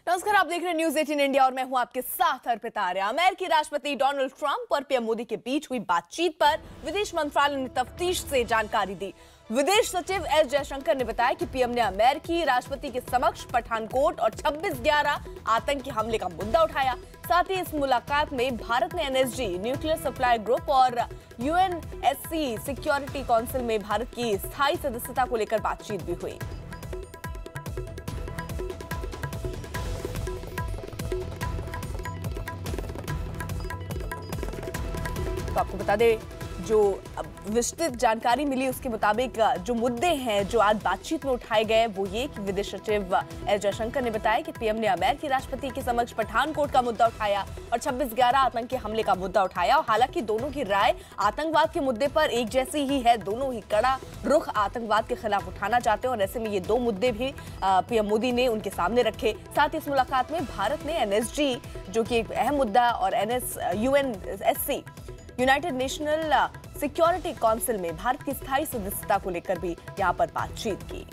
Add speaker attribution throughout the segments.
Speaker 1: नमस्कार, आप देख रहे हैं न्यूज 18 इंडिया और मैं हूं आपके साथ अर्पिता आर्य। अमेरिकी राष्ट्रपति डोनाल्ड ट्रंप और पीएम मोदी के बीच हुई बातचीत पर विदेश मंत्रालय ने तफ्तीश से जानकारी दी। विदेश सचिव एस जयशंकर ने बताया कि पीएम ने अमेरिकी राष्ट्रपति के समक्ष पठानकोट और 26/11 आतंकी हमले का मुद्दा उठाया। साथ ही इस मुलाकात में भारत ने एनएसजी, न्यूक्लियर सप्लाई ग्रुप और यूएनएससी सिक्योरिटी काउंसिल में भारत की स्थायी सदस्यता को लेकर बातचीत भी हुई। तो आपको बता दें, जो विस्तृत जानकारी मिली उसके मुताबिक जो मुद्दे हैं जो आज बातचीत में उठाए गए वो ये कि विदेश सचिव एस जयशंकर ने बताया कि पीएम ने अमेरिकी राष्ट्रपति के समक्ष पठानकोट का मुद्दा उठाया और 26/11 आतंकी हमले का मुद्दा उठाया। और हालांकि दोनों की राय आतंकवाद के मुद्दे पर एक जैसी ही है, दोनों ही कड़ा रुख आतंकवाद के खिलाफ उठाना चाहते हैं और ऐसे में ये दो मुद्दे भी पीएम मोदी ने उनके सामने रखे। साथ ही इस मुलाकात में भारत ने एनएसजी, जो कि एक अहम मुद्दा, और UNSC, United national security council में भारत की स्थायी सदस्यता को लेकर भी यहां पर बातचीत की।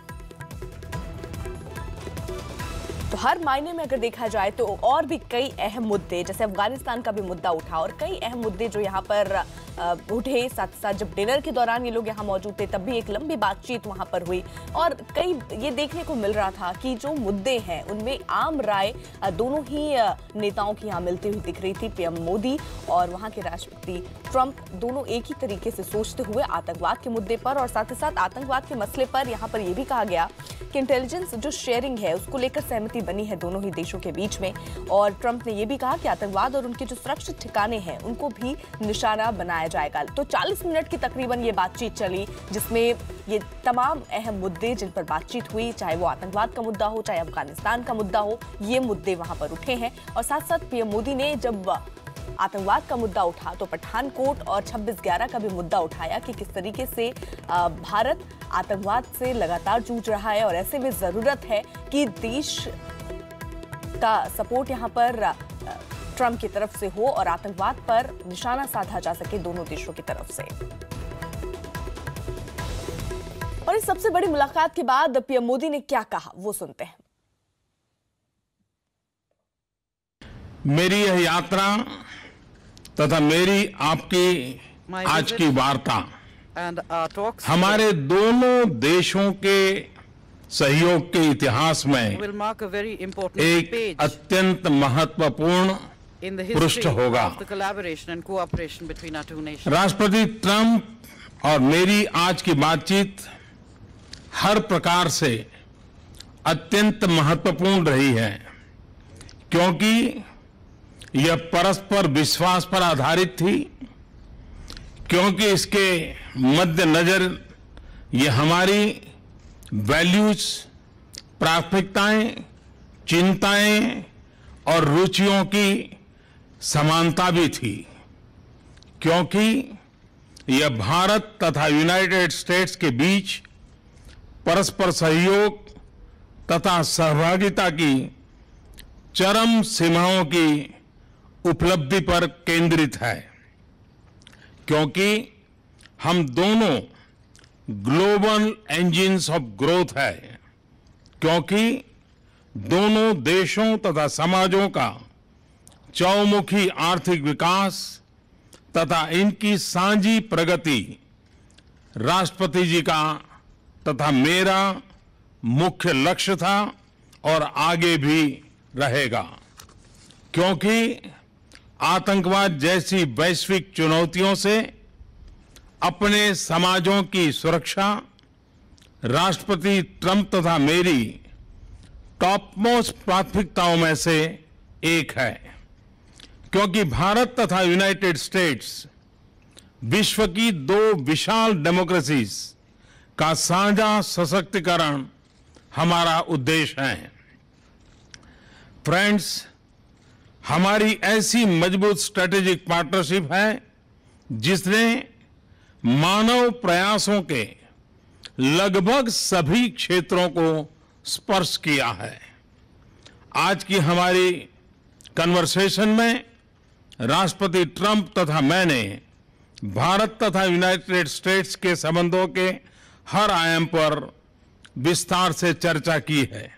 Speaker 1: तो हर मायने में अगर देखा जाए तो और भी कई अहम मुद्दे, जैसे अफगानिस्तान का भी मुद्दा उठा और कई अहम मुद्दे जो यहां पर उठे। साथ साथ जब डिनर के दौरान ये लोग यहां मौजूद थे तब भी एक लंबी बातचीत वहां पर हुई और कई ये देखने को मिल रहा था कि जो मुद्दे हैं उनमें आम राय दोनों ही नेताओं की यहां मिलती हुई दिख रही थी। पीएम मोदी और वहां के राष्ट्रपति ट्रंप दोनों एक ही तरीके से सोचते हुए आतंकवाद के मुद्दे पर और साथ ही साथ आतंकवाद के मसले पर यहां पर यह भी कहा गया कि इंटेलिजेंस जो शेयरिंग है उसको लेकर सहमति बनी है दोनों ही देशों के बीच में। और ट्रंप ने यह भी कहा कि आतंकवाद और उनके जो सुरक्षित ठिकाने हैं उनको भी निशाना बनाया जाएगा। तो 40 मिनट की तकरीबन ये बातचीत चली, जिसमें ये तमाम अहम मुद्दे जिन पर बातचीत हुई, चाहे वो आतंकवाद का मुद्दा हो, चाहे अफगानिस्तान का मुद्दा हो, ये मुद्दे वहां पर उठे हैं। और साथ साथ पीएम मोदी ने जब आतंकवाद का मुद्दा उठा तो पठानकोट और 26/11 का भी मुद्दा उठाया कि किस तरीके से भारत आतंकवाद से लगातार जूझ रहा है और ऐसे में जरूरत है कि देश का सपोर्ट यहां पर ट्रंप की तरफ से हो और आतंकवाद पर निशाना साधा जा सके दोनों देशों की तरफ से। और इस सबसे बड़ी मुलाकात के बाद पीएम मोदी ने क्या कहा वो सुनते हैं।
Speaker 2: मेरी यह यात्रा तथा मेरी आपकी आज की वार्ता हमारे दोनों देशों के सहयोग के इतिहास में एक अत्यंत महत्वपूर्ण पृष्ठ होगा। राष्ट्रपति ट्रंप और मेरी आज की बातचीत हर प्रकार से अत्यंत महत्वपूर्ण रही है, क्योंकि यह परस्पर विश्वास पर आधारित थी, क्योंकि इसके मद्देनजर यह हमारी वैल्यूज, प्राथमिकताएं, चिंताएं और रुचियों की समानता भी थी, क्योंकि यह भारत तथा यूनाइटेड स्टेट्स के बीच परस्पर सहयोग तथा सहभागिता की चरम सीमाओं की उपलब्धि पर केंद्रित है, क्योंकि हम दोनों ग्लोबल इंजिन्स ऑफ ग्रोथ है, क्योंकि दोनों देशों तथा समाजों का चौमुखी आर्थिक विकास तथा इनकी साझी प्रगति राष्ट्रपति जी का तथा मेरा मुख्य लक्ष्य था और आगे भी रहेगा, क्योंकि आतंकवाद जैसी वैश्विक चुनौतियों से अपने समाजों की सुरक्षा राष्ट्रपति ट्रंप तथा मेरी टॉपमोस्ट प्राथमिकताओं में से एक है, क्योंकि भारत तथा यूनाइटेड स्टेट्स विश्व की दो विशाल डेमोक्रेसीज का साझा सशक्तिकरण हमारा उद्देश्य है। फ्रेंड्स, हमारी ऐसी मजबूत स्ट्रेटेजिक पार्टनरशिप है जिसने मानव प्रयासों के लगभग सभी क्षेत्रों को स्पर्श किया है। आज की हमारी कन्वर्सेशन में राष्ट्रपति ट्रंप तथा मैंने भारत तथा यूनाइटेड स्टेट्स के संबंधों के हर आयाम पर विस्तार से चर्चा की है।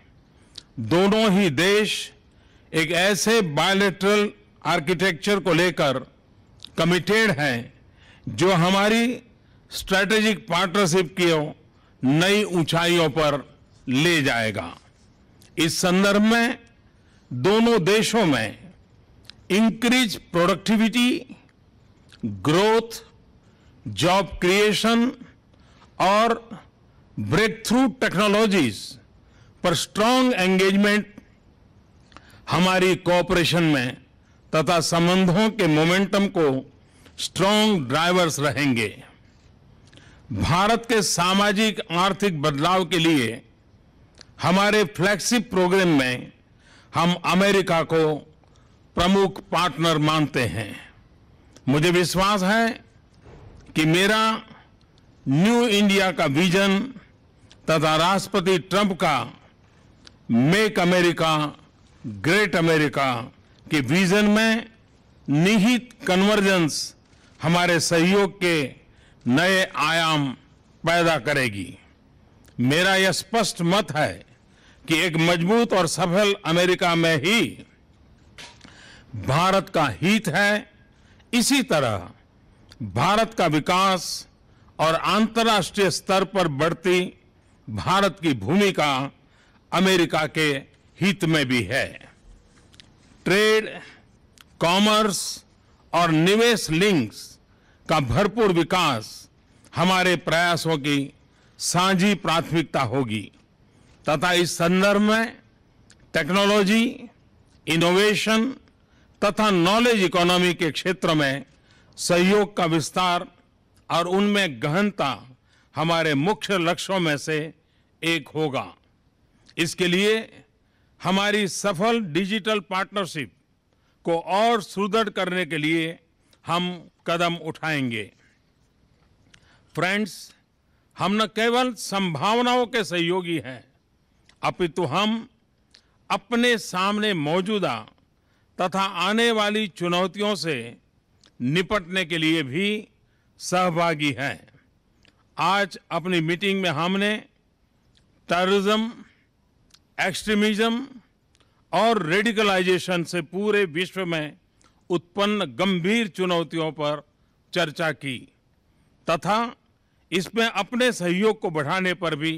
Speaker 2: दोनों ही देश एक ऐसे बायलैटरल आर्किटेक्चर को लेकर कमिटेड हैं जो हमारी स्ट्रैटेजिक पार्टनरशिप को नई ऊंचाइयों पर ले जाएगा। इस संदर्भ में दोनों देशों में increase productivity, growth, job creation और ब्रेक थ्रू टेक्नोलॉजीज पर स्ट्रांग एंगेजमेंट हमारी कोऑपरेशन में तथा संबंधों के मोमेंटम को स्ट्रांग ड्राइवर्स रहेंगे। भारत के सामाजिक आर्थिक बदलाव के लिए हमारे फ्लैगशिप प्रोग्राम में हम अमेरिका को प्रमुख पार्टनर मानते हैं। मुझे विश्वास है कि मेरा न्यू इंडिया का विजन तथा राष्ट्रपति ट्रंप का मेक अमेरिका ग्रेट अमेरिका के विजन में निहित कन्वर्जेंस हमारे सहयोग के नए आयाम पैदा करेगी। मेरा यह स्पष्ट मत है कि एक मजबूत और सफल अमेरिका में ही भारत का हित है। इसी तरह भारत का विकास और अंतर्राष्ट्रीय स्तर पर बढ़ती भारत की भूमिका अमेरिका के हित में भी है। ट्रेड, कॉमर्स और निवेश लिंक्स का भरपूर विकास हमारे प्रयासों की साझी प्राथमिकता होगी तथा इस संदर्भ में टेक्नोलॉजी, इनोवेशन तथा नॉलेज इकोनॉमी के क्षेत्र में सहयोग का विस्तार और उनमें गहनता हमारे मुख्य लक्ष्यों में से एक होगा। इसके लिए हमारी सफल डिजिटल पार्टनरशिप को और सुदृढ़ करने के लिए हम कदम उठाएंगे। फ्रेंड्स, हम न केवल संभावनाओं के सहयोगी हैं, अपितु हम अपने सामने मौजूदा तथा आने वाली चुनौतियों से निपटने के लिए भी सहभागी हैं। आज अपनी मीटिंग में हमने टेररिज्म, एक्सट्रीमिज्म और रेडिकलाइजेशन से पूरे विश्व में उत्पन्न गंभीर चुनौतियों पर चर्चा की तथा इसमें अपने सहयोग को बढ़ाने पर भी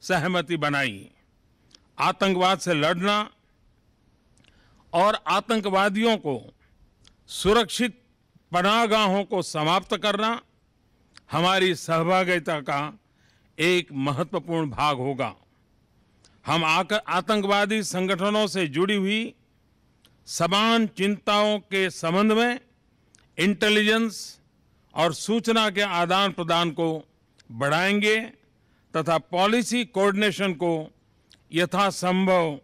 Speaker 2: सहमति बनाई। आतंकवाद से लड़ना और आतंकवादियों को सुरक्षित पनाहगाहों को समाप्त करना हमारी सहभागिता का एक महत्वपूर्ण भाग होगा। हम आतंकवादी संगठनों से जुड़ी हुई समान चिंताओं के संबंध में इंटेलिजेंस और सूचना के आदान प्रदान को बढ़ाएंगे तथा पॉलिसी कोऑर्डिनेशन को यथासंभव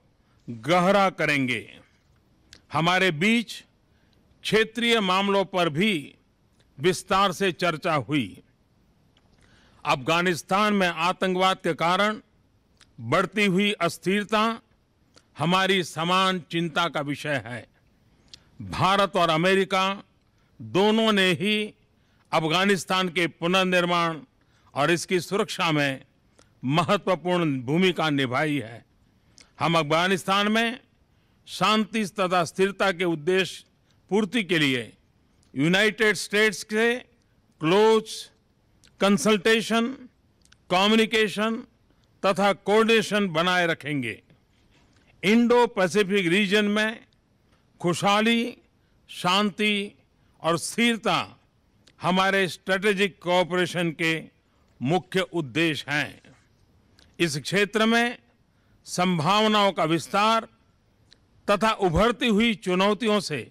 Speaker 2: गहरा करेंगे। हमारे बीच क्षेत्रीय मामलों पर भी विस्तार से चर्चा हुई। अफगानिस्तान में आतंकवाद के कारण बढ़ती हुई अस्थिरता हमारी समान चिंता का विषय है। भारत और अमेरिका दोनों ने ही अफगानिस्तान के पुनर्निर्माण और इसकी सुरक्षा में महत्वपूर्ण भूमिका निभाई है। हम अफगानिस्तान में शांति तथा स्थिरता के उद्देश्य पूर्ति के लिए यूनाइटेड स्टेट्स के क्लोज कंसल्टेशन, कम्युनिकेशन तथा कोऑर्डिनेशन बनाए रखेंगे। इंडो पैसिफिक रीजन में खुशहाली, शांति और स्थिरता हमारे स्ट्रेटेजिक कोऑपरेशन के मुख्य उद्देश्य हैं। इस क्षेत्र में संभावनाओं का विस्तार तथा उभरती हुई चुनौतियों से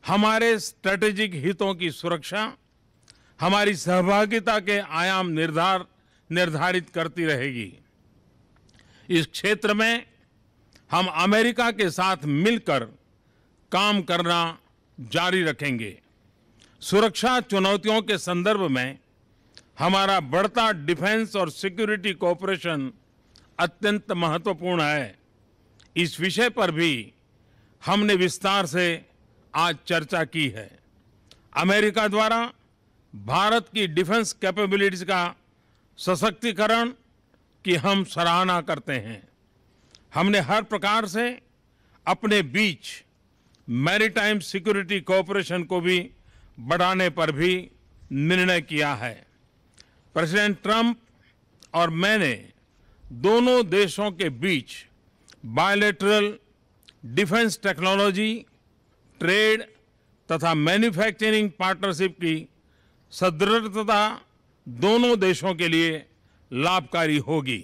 Speaker 2: हमारे स्ट्रेटेजिक हितों की सुरक्षा हमारी सहभागिता के आयाम निर्धारित करती रहेगी। इस क्षेत्र में हम अमेरिका के साथ मिलकर काम करना जारी रखेंगे। सुरक्षा चुनौतियों के संदर्भ में हमारा बढ़ता डिफेंस और सिक्योरिटी कोऑपरेशन अत्यंत महत्वपूर्ण है। इस विषय पर भी हमने विस्तार से आज चर्चा की है। अमेरिका द्वारा भारत की डिफेंस कैपेबिलिटीज का सशक्तिकरण की हम सराहना करते हैं। हमने हर प्रकार से अपने बीच मैरीटाइम सिक्योरिटी कोऑपरेशन को भी बढ़ाने पर भी निर्णय किया है। प्रेसिडेंट ट्रंप और मैंने दोनों देशों के बीच बायलैटरल डिफेंस टेक्नोलॉजी, ट्रेड तथा मैन्युफैक्चरिंग पार्टनरशिप की सुदृढ़ता दोनों देशों के लिए लाभकारी होगी।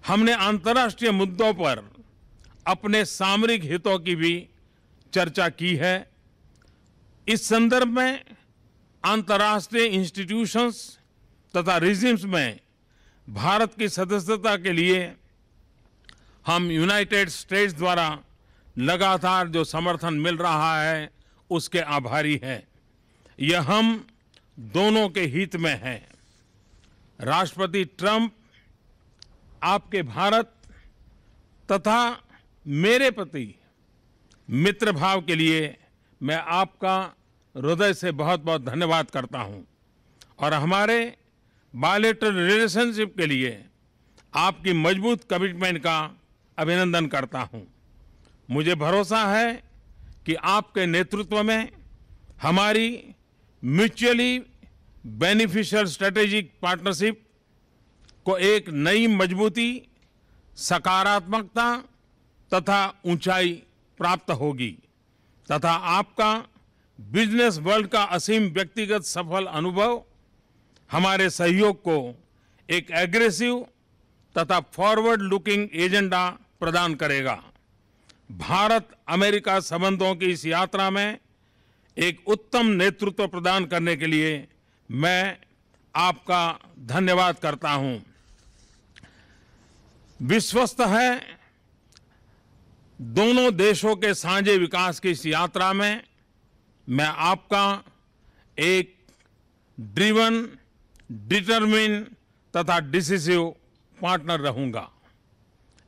Speaker 2: हमने अंतर्राष्ट्रीय मुद्दों पर अपने सामरिक हितों की भी चर्चा की है। इस संदर्भ में अंतर्राष्ट्रीय इंस्टीट्यूशंस तथा रिजिम्स में भारत की सदस्यता के लिए हम यूनाइटेड स्टेट्स द्वारा लगातार जो समर्थन मिल रहा है उसके आभारी हैं। यह हम दोनों के हित में है। राष्ट्रपति ट्रंप आपके भारत तथा मेरे प्रति मित्र भाव के लिए मैं आपका हृदय से बहुत बहुत धन्यवाद करता हूं और हमारे बायलैटरल रिलेशनशिप के लिए आपकी मजबूत कमिटमेंट का अभिनंदन करता हूं। मुझे भरोसा है कि आपके नेतृत्व में हमारी म्यूचुअली बेनिफिशियल स्ट्रेटेजिक पार्टनरशिप को एक नई मजबूती, सकारात्मकता तथा ऊंचाई प्राप्त होगी तथा आपका बिजनेस वर्ल्ड का असीम व्यक्तिगत सफल अनुभव हमारे सहयोग को एक एग्रेसिव तथा फॉरवर्ड लुकिंग एजेंडा प्रदान करेगा। भारत अमेरिका संबंधों की इस यात्रा में एक उत्तम नेतृत्व प्रदान करने के लिए मैं आपका धन्यवाद करता हूं। विश्वस्त है दोनों देशों के साझे विकास की इस यात्रा में मैं आपका एक ड्रिवन, डिटरमिन तथा डिसिसिव पार्टनर रहूंगा।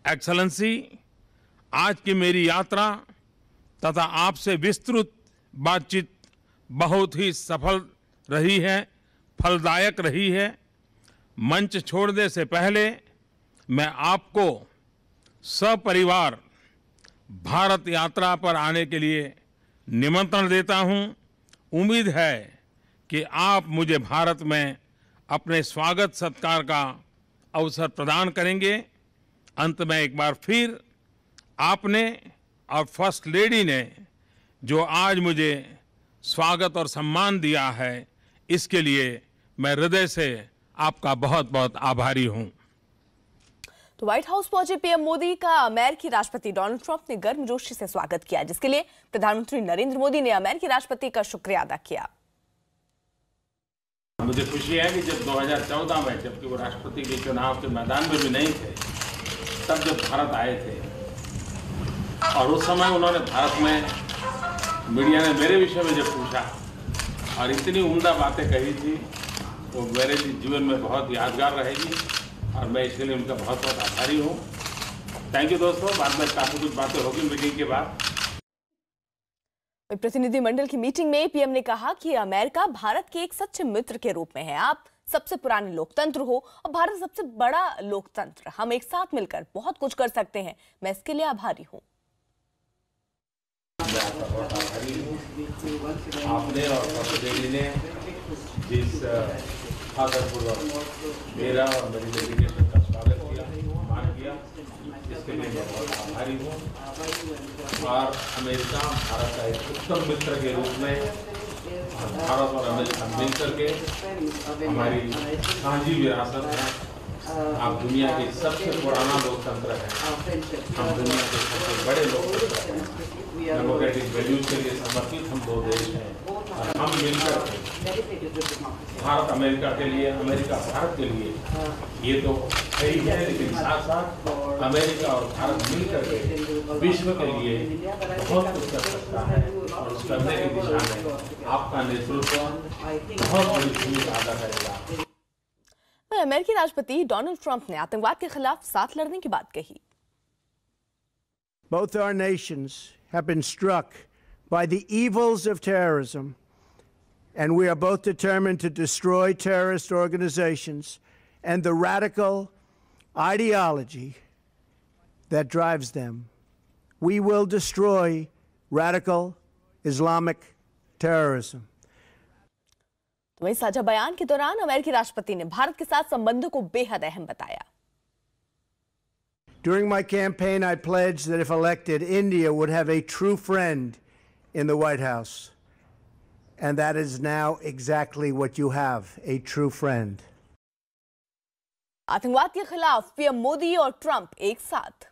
Speaker 2: एक्सेलेंसी, आज की मेरी यात्रा तथा आपसे विस्तृत बातचीत बहुत ही सफल रही है, फलदायक रही है। मंच छोड़ने से पहले मैं आपको सपरिवार भारत यात्रा पर आने के लिए निमंत्रण देता हूं। उम्मीद है कि आप मुझे भारत में अपने स्वागत सत्कार का अवसर प्रदान करेंगे। अंत में एक बार फिर आपने और फर्स्ट लेडी ने जो आज मुझे स्वागत और सम्मान दिया है, इसके लिए मैं हृदय से आपका बहुत बहुत आभारी हूं।
Speaker 1: तो व्हाइट हाउस पहुंचे पीएम मोदी का अमेरिकी राष्ट्रपति डोनाल्ड ट्रंप ने गर्मजोशी से स्वागत किया, जिसके लिए प्रधानमंत्री नरेंद्र मोदी ने अमेरिकी राष्ट्रपति का शुक्रिया अदा किया।
Speaker 2: मुझे खुशी है कि जब 2014 में, जबकि वो राष्ट्रपति के चुनाव के मैदान में भी नहीं थे, तब जब भारत आए थे और उस समय उन्होंने भारत में मीडिया ने मेरे विषय में जब पूछा और इतनी उम्दा बातें कही थी, वो मेरे जीवन में बहुत यादगार रहेगी और मैं इसके लिए उनका बहुत बहुत आभारी हूँ। थैंक यू दोस्तों। बाद में काफी कुछ बातें होगी मीटिंग के बाद।
Speaker 1: प्रतिनिधिमंडल की मीटिंग में पीएम ने कहा कि अमेरिका भारत के एक सच्चे मित्र के रूप में है। आप सबसे पुराने लोकतंत्र हो और भारत सबसे बड़ा लोकतंत्र। हम एक साथ मिलकर बहुत कुछ कर सकते हैं। मैं इसके लिए आभारी हूँ।
Speaker 2: आपने और ने जिस मेरा और मेरी डेलीगेशन का स्वागत किया, सम्मान किया, इसके लिए मैं बहुत आभारी हूँ। और अमेरिका भारत का एक उत्तम मित्र के रूप में भारत और अमेरिका मिलकर के हमारी साझी विरासत है। आप दुनिया के सबसे पुराना लोकतंत्र है, हम दुनिया के सबसे बड़े लोकतंत्र हैं। डेमोक्रेटिक वैल्यूज के लिए समर्पित हम दो देश हैं और हम मिलकर भारत अमेरिका के लिए, अमेरिका भारत के लिए, ये तो सही है, लेकिन साथ साथ अमेरिका और भारत मिलकर के विश्व के लिए बहुत कुछ कर सकता है और उस करने की दिशा में आपका नेतृत्व बहुत बड़ी भूमिका अदा करेगा।
Speaker 1: अमेरिकी राष्ट्रपति डोनाल्ड ट्रंप ने आतंकवाद के खिलाफ साथ लड़ने की बात कही।
Speaker 3: Both our nations have been struck by the evils of terrorism And we are both determined to destroy terrorist organizations and the radical ideology that drives them. We will destroy radical Islamic terrorism.
Speaker 1: वहीं साझा बयान के दौरान अमेरिकी राष्ट्रपति ने भारत के साथ संबंधों को बेहद अहम बताया।
Speaker 3: During my campaign, I pledged that if elected, India would have a true friend in the White House. And that is now exactly what you have, a true friend.
Speaker 1: आतंकवाद के खिलाफ पीएम मोदी और ट्रंप एक साथ।